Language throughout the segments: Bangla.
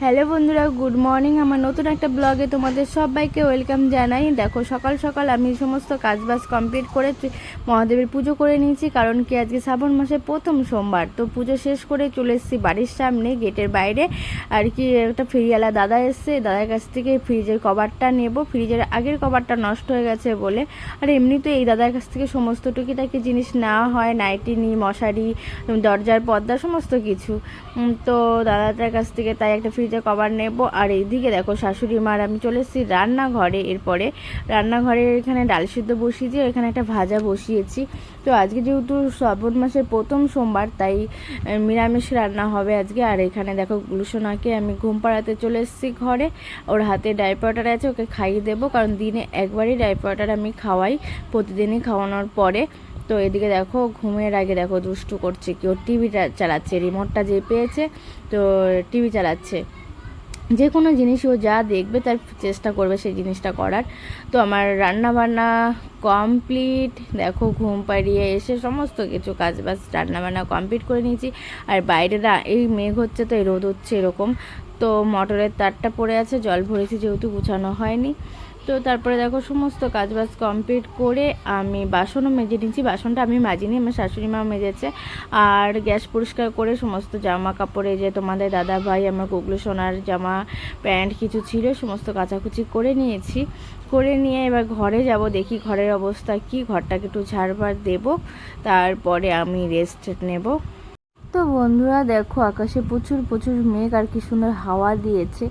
হ্যালো বন্ধুরা, গুড মর্নিং। আমার নতুন একটা ব্লগে তোমাদের সবাইকে ওয়েলকাম জানাই। দেখো, সকাল সকাল আমি সমস্ত কাজবাজ কমপ্লিট করে মহাদেবের পুজো করে নিয়েছি, কারণ কি আজকে শ্রাবণ মাসের প্রথম সোমবার। তো পুজো শেষ করে চলে এসেছি বাড়ির সামনে গেটের বাইরে। আর কি একটা ফ্রিজওয়ালা দাদা এসছে, দাদার কাছ থেকে ফ্রিজের কভারটা নেব। ফ্রিজের আগের কভারটা নষ্ট হয়ে গেছে বলে। আর এমনিতে এই দাদার কাছ থেকে সমস্ত টুকিটাকি জিনিস নেওয়া হয়, নাইটি, মশারি, দরজার পর্দা, সমস্ত কিছু। তো দাদাটার কাছ থেকে তাই একটা ফ্রিজের কভার নেব। আর এইদিকে দেখো শাশুড়ি মার আমি চলে এসেছি রান্নাঘরে। এরপরে রান্নাঘরে এখানে ডাল সিদ্ধ বসিয়েছি, এখানে একটা ভাজা বসিয়েছি। তো আজকে যেহেতু শ্রাবণ মাসের প্রথম সোমবার, তাই নিরামিষ রান্না হবে আজকে। আর এখানে দেখো গুলশোনাকে আমি ঘুম পাড়াতে চলে এসেছি ঘরে। ওর হাতে ডাইপারটার আছে, ওকে খাইয়ে দেবো, কারণ দিনে একবারই ডাইপারটার আমি খাওয়াই, প্রতিদিনই খাওয়ানোর পরে। তো এদিকে দেখো ঘুমের আগে দেখো দুষ্টু করছে কি, ওর টিভিটা চালাচ্ছে, রিমোটটা যে পেয়েছে, তো টিভি চালাচ্ছে। যে কোনো জিনিস ও যা দেখবে তার চেষ্টা করবে সেই জিনিসটা করার। তো আমার রান্না বান্না কমপ্লিট। দেখো ঘুম পাড়িয়ে এসে সমস্ত কিছু কাজ বাজ রান্নাবান্না কমপ্লিট করে নিয়েছি। আর বাইরে এই মেঘ হচ্ছে, তো এই রোদ হচ্ছে এরকম। তো মোটরের তারটা পড়ে আছে, জল ভরেছি যেহেতু গুছানো হয়নি। তো তারপরে দেখো সমস্ত কাজবাজ কমপ্লিট করে আমি বাসনও মেজে নিয়েছি। বাসনটা আমি মাজিনি, আমার শাশুড়ি মা মেজেছে। আর গ্যাস পরিষ্কার করে সমস্ত জামা কাপড়ে, যে তোমাদের দাদা ভাই আমার গুগলু সোনার জামা প্যান্ট কিছু ছিল, সমস্ত কাচাকুচি করে নিয়েছি। করে নিয়ে এবার ঘরে যাব, দেখি ঘরের অবস্থা কি, ঘরটাকে একটু ঝাড়বার দেব, তারপরে আমি রেস্ট নেব। তো বন্ধুরা দেখো, আকাশে প্রচুর প্রচুর মেঘ, আর কি সুন্দর হাওয়া দিয়েছে।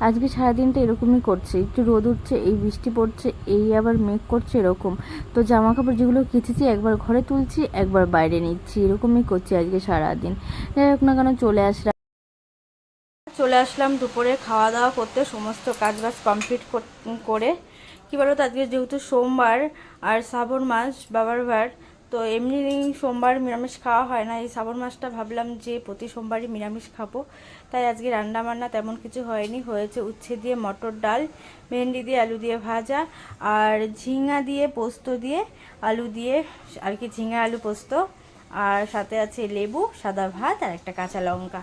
আজকে সারাদিনটা এরকমই করছে, একটু রোদ উঠছে, এই বৃষ্টি পড়ছে, এই আবার মেঘ করছে, এরকম। তো জামা কাপড় যেগুলো কেচেছি একবার ঘরে তুলছি, একবার বাইরে নিচ্ছি, এরকমই করছি আজকে সারাদিন। যাই হোক না কেন, চলে আসলাম দুপুরে খাওয়া দাওয়া করতে, সমস্ত কাজবাজ কমপ্লিট করে। কী বলো তো, আজকে যেহেতু সোমবার আর শ্রাবণ মাস বাবার বার, তো এমনি সোমবার নিরামিষ খাওয়া হয় না। এই শ্রাবণ মাসটা ভাবলাম যে প্রতি সোমবারই নিরামিষ খাবো, তাই আজকে রান্না বান্না তেমন কিছু হয়নি। হয়েছে উচ্ছে দিয়ে মটর ডাল, ভেন্ডি দিয়ে আলু দিয়ে ভাজা, আর ঝিঙা দিয়ে পোস্ত দিয়ে আলু দিয়ে, আর কি ঝিঙা আলু পোস্ত, আর সাথে আছে লেবু, সাদা ভাত, আর একটা কাঁচা লঙ্কা।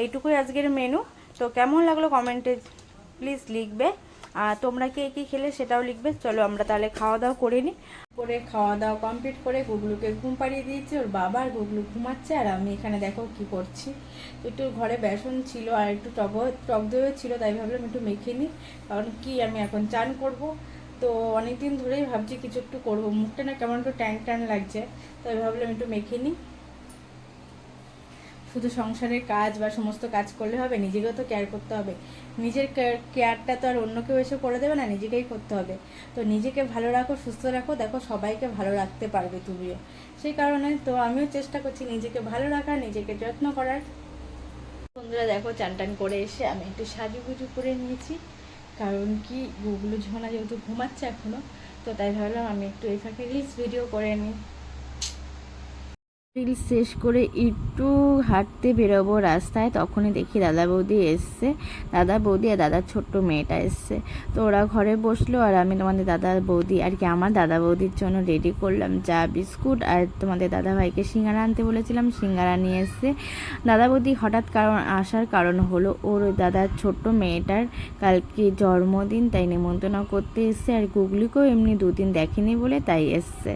এইটুকুই আজকের মেনু। তো কেমন লাগলো কমেন্টে প্লিজ লিখবে, আর তোমরা কে কী খেলে সেটাও লিখবে। চলো আমরা তাহলে খাওয়া দাওয়া করে নিই। করে খাওয়া দাওয়া কমপ্লিট করে গুগলুকে ঘুম পাড়িয়ে দিয়েছি, ওর বাবা আর গুগলু ঘুমাচ্ছে, আর আমি এখানে দেখো কি করছি। তো একটু ঘরে বেসন ছিল আর একটু টক দইও ছিল, তাই ভাবলাম একটু মেখে নিই, কারণ কি আমি এখন চান করব। তো অনেকদিন ধরেই ভাবছি কিছু একটু করবো, মুখটা না কেমন একটু ট্যান ট্যান লাগছে, তাই ভাবলাম একটু মেখে নিই। শুধু সংসারের কাজ বা সমস্ত কাজ করলে হবে, নিজেকেও তো কেয়ার করতে হবে। নিজের কেয়ারটা তো আর অন্য কেউ এসে করে দেবে না, নিজেকেই করতে হবে। তো নিজেকে ভালো রাখো, সুস্থ রাখো, দেখো সবাইকে ভালো রাখতে পারবে তুমিও। সেই কারণে তো আমিও চেষ্টা করছি নিজেকে ভালো রাখার, নিজেকে যত্ন করার। বন্ধুরা দেখো, চান টান করে এসে আমি একটু সাজুগুজু করে নিয়েছি, কারণ কি গুগলু ঝোনা যেহেতু ঘুমাচ্ছে এখনও, তো তাই ভাবলাম আমি একটু এই ফাঁকে রিলস ভিডিও করে নিই। রিলস শেষ করে একটু হাঁটতে বেরোবো রাস্তায়, তখনই দেখি দাদা বৌদি এসছে। দাদা বৌদি আর দাদার ছোট্ট মেয়েটা এসছে। তো ওরা ঘরে বসলো, আর আমি তোমাদের দাদা বৌদি, আর কি আমার দাদা বৌদির জন্য রেডি করলাম চা বিস্কুট। আর তোমাদের দাদা ভাইকে সিঙ্গারা আনতে বলেছিলাম, সিঙ্গারা নিয়ে এসছে। দাদা বৌদি হঠাৎ আসার কারণ হলো, ওর দাদার ছোট্ট মেয়েটার কালকে জন্মদিন, তাই নেমন্তন্ন করতে এসছে। আর গুগলিকেও এমনি দুদিন দেখেনি বলে তাই এসছে।